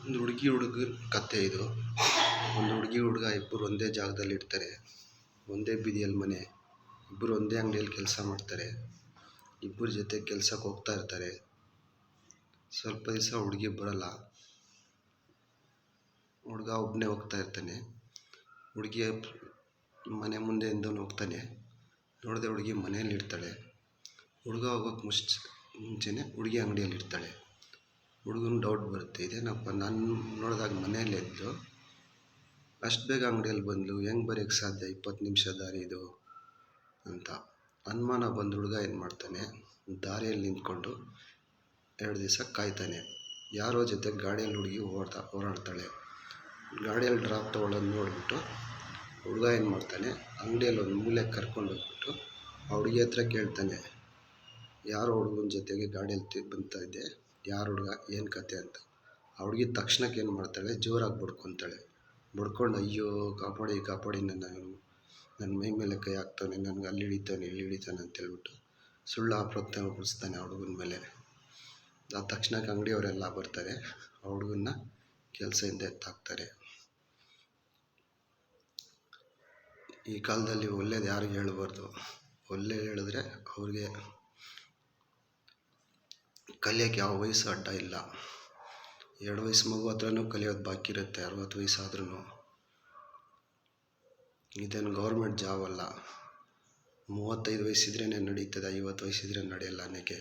ಒಂದು ಹುಡುಗಿ ಹುಡುಗನ ಕತೆ ಇದು. ಒಂದು ಹುಡುಗಿ ಹುಡುಗ ಇಬ್ಬರು ಒಂದೇ ಜಾಗದಲ್ಲಿ ಇರ್ತಾರೆ, ಒಂದೇ ಬೀದಿಯಲ್ಲಿ ಮನೆ, ಇಬ್ಬರು ಒಂದೇ ಅಂಗಡಿಯಲ್ಲಿ ಕೆಲಸ ಮಾಡ್ತಾರೆ, ಇಬ್ಬರ ಜೊತೆ ಕೆಲಸಕ್ಕೆ ಹೋಗ್ತಾ ಇರ್ತಾರೆ. ಸ್ವಲ್ಪ ದಿವಸ ಹುಡುಗಿ ಬರಲ್ಲ, ಹುಡುಗ ಒಬ್ಬನೇ ಹೋಗ್ತಾ ಇರ್ತಾನೆ. ಹುಡುಗಿಯ ಮನೆ ಮುಂದೆಯಿಂದ ಹೋಗ್ತಾನೆ, ನೋಡಿದೆ ಹುಡುಗಿ ಮನೆಯಲ್ಲಿ ಇರ್ತಾಳೆ. ಹುಡುಗ ಹೋಗೋಕ್ಕೆ ಮುಂಚೆನೆ ಹುಡುಗಿ ಅಂಗಡಿಯಲ್ಲಿ ಇರ್ತಾಳೆ. ಹುಡುಗನ ಡೌಟ್ ಬರುತ್ತೆ, ಇದೇನಪ್ಪ ನಾನು ನೋಡಿದಾಗ ಮನೆಯಲ್ಲೇ ಇದ್ದು ಅಷ್ಟು ಬೇಗ ಅಂಗಡಿಯಲ್ಲಿ ಬಂದು ಹೆಂಗೆ ಬರೋಕ್ಕೆ ಸಾಧ್ಯ, 20 ನಿಮಿಷ ದಾರಿ ಇದು ಅಂತ ಅನುಮಾನ ಬಂದು ಹುಡುಗ ಏನು ಮಾಡ್ತಾನೆ, ದಾರಿಯಲ್ಲಿ ನಿಂತ್ಕೊಂಡು 2 ದಿವಸ ಕಾಯ್ತಾನೆ. ಯಾರೋ ಜೊತೆ ಗಾಡಿಯಲ್ಲಿ ಹುಡುಗಿ ಓಡಾಡ್ತಾಳೆ. ಗಾಡಿಯಲ್ಲಿ ಡ್ರಾಪ್ ತೊಗೊಳ್ಳೋದು ನೋಡಿಬಿಟ್ಟು ಹುಡುಗ ಏನು ಮಾಡ್ತಾನೆ, ಅಂಗಡಿಯಲ್ಲಿ ಒಂದು ಮೂಲೆಗೆ ಕರ್ಕೊಂಡು ಹೋಗ್ಬಿಟ್ಟು ಆ ಹುಡುಗಿ ಹತ್ರ ಕೇಳ್ತಾನೆ, ಯಾರೋ ಹುಡುಗನ ಜೊತೆಗೆ ಗಾಡಿಯಲ್ಲಿ ಬಂತಾ ಇದ್ದೆ, ಯಾರು ಹುಡುಗ, ಏನು ಕತೆ ಅಂತ. ಆ ಹುಡುಗಿ ತಕ್ಷಣಕ್ಕೆ ಏನು ಮಾಡ್ತಾಳೆ, ಜೋರಾಗಿ ಬಡ್ಕೊತಾಳೆ. ಬಡ್ಕೊಂಡು ಅಯ್ಯೋ ಕಾಪಾಡಿ ನನ್ನ ಮೈ ಮೇಲೆ ಕೈ ಹಾಕ್ತಾನೆ, ನನಗೆ ಅಲ್ಲಿ ಹಿಡಿತಾನೆ ಇಲ್ಲಿ ಹಿಡಿತಾನೆ ಅಂತೇಳ್ಬಿಟ್ಟು ಸುಳ್ಳು ಆರೋಪ ಹೊರಿಸ್ತಾನೆ ಆ ಹುಡುಗನ ಮೇಲೆ. ಆ ತಕ್ಷಣಕ್ಕೆ ಅಂಗಡಿಯವರೆಲ್ಲ ಬರ್ತಾರೆ, ಆ ಹುಡುಗನ್ನ ಕೆಲಸದಿಂದ ಎತ್ತಾಕ್ತಾರೆ. ಈ ಕಾಲದಲ್ಲಿ ಒಳ್ಳೇದು ಯಾರಿಗೂ ಹೇಳಬಾರ್ದು. ಒಳ್ಳೆ ಹೇಳಿದ್ರೆ ಅವ್ರಿಗೆ ಕಲಿಯೋಕ್ಕೆ ಯಾವ ವಯಸ್ಸು ಅಡ್ಡ ಇಲ್ಲ. 2 ವಯಸ್ಸು ಮಗು ಹತ್ರನೂ ಕಲಿಯೋದು ಬಾಕಿ ಇರುತ್ತೆ, 60 ವಯಸ್ಸಾದ್ರೂ. ಇದೇನು ಗೌರ್ಮೆಂಟ್ ಜಾಬ್ ಅಲ್ಲ. 35 ವಯಸ್ಸಿದ್ರೇ ನಡೀತದೆ, 50 ವಯಸ್ಸಿದ್ರೆ ನಡೆಯಲ್ಲ. ಅನ್ನೋಕ್ಕೆ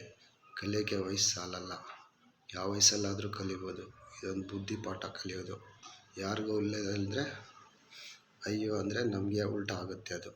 ಕಲಿಯೋಕ್ಕೆ ವಯಸ್ಸು ಸಾಲಲ್ಲ, ಯಾವ ವಯಸ್ಸಲ್ಲಾದರೂ ಕಲಿಬೋದು. ಇದೊಂದು ಬುದ್ಧಿ ಪಾಠ ಕಲಿಯೋದು. ಯಾರಿಗೂ ಒಳ್ಳೆಯದಂದರೆ ಅಯ್ಯೋ ಅಂದರೆ ನಮಗೆ ಉಲ್ಟಾ ಆಗುತ್ತೆ ಅದು.